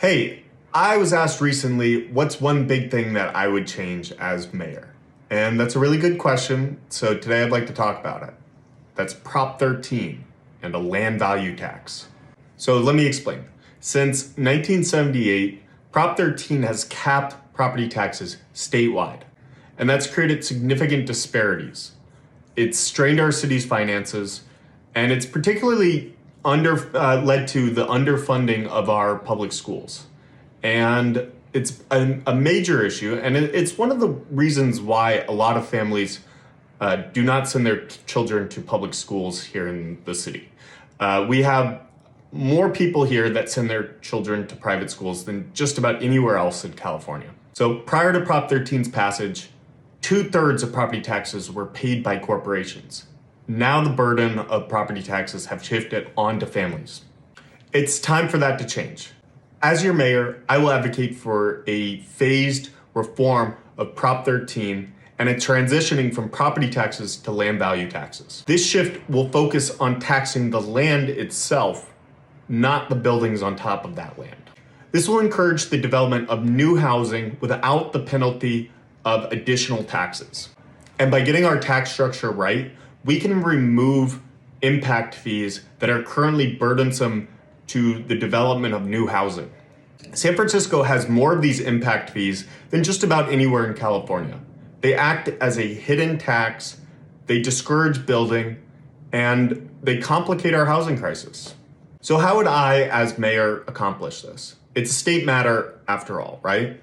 Hey, I was asked recently, what's one big thing that I would change as mayor? And that's a really good question, so today I'd like to talk about it. That's Prop 13 and a land value tax. So let me explain. Since 1978, Prop 13 has capped property taxes statewide, and that's created significant disparities. It's strained our city's finances, and it's particularly led to the underfunding of our public schools. And it's a major issue, and it's one of the reasons why a lot of families do not send their children to public schools here in the city. We have more people here that send their children to private schools than just about anywhere else in California. So prior to Prop 13's passage, 2/3 of property taxes were paid by corporations. Now the burden of property taxes have shifted onto families. It's time for that to change. As your mayor, I will advocate for a phased reform of Prop 13 and a transitioning from property taxes to land value taxes. This shift will focus on taxing the land itself, not the buildings on top of that land. This will encourage the development of new housing without the penalty of additional taxes. And by getting our tax structure right, we can remove impact fees that are currently burdensome to the development of new housing. San Francisco has more of these impact fees than just about anywhere in California. They act as a hidden tax, they discourage building, and they complicate our housing crisis. So how would I, as mayor, accomplish this? It's a state matter after all, right?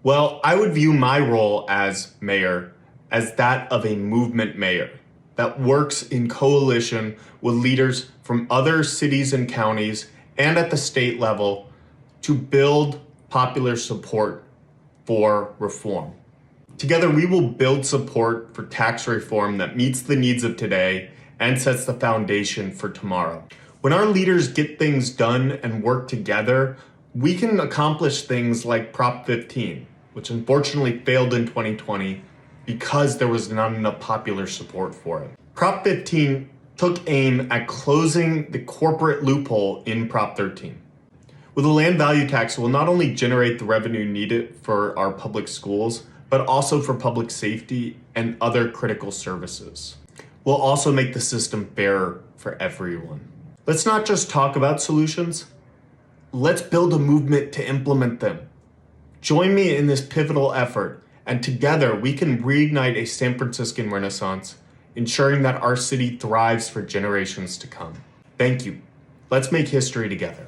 Well, I would view my role as mayor as that of a movement mayor that works in coalition with leaders from other cities and counties and at the state level to build popular support for reform. Together, we will build support for tax reform that meets the needs of today and sets the foundation for tomorrow. When our leaders get things done and work together, we can accomplish things like Prop 15, which unfortunately failed in 2020 because there was not enough popular support for it. Prop 15 took aim at closing the corporate loophole in Prop 13. With a land value tax, it will not only generate the revenue needed for our public schools, but also for public safety and other critical services. We'll also make the system fairer for everyone. Let's not just talk about solutions, let's build a movement to implement them. Join me in this pivotal effort, and together we can reignite a San Franciscan renaissance, ensuring that our city thrives for generations to come. Thank you. Let's make history together.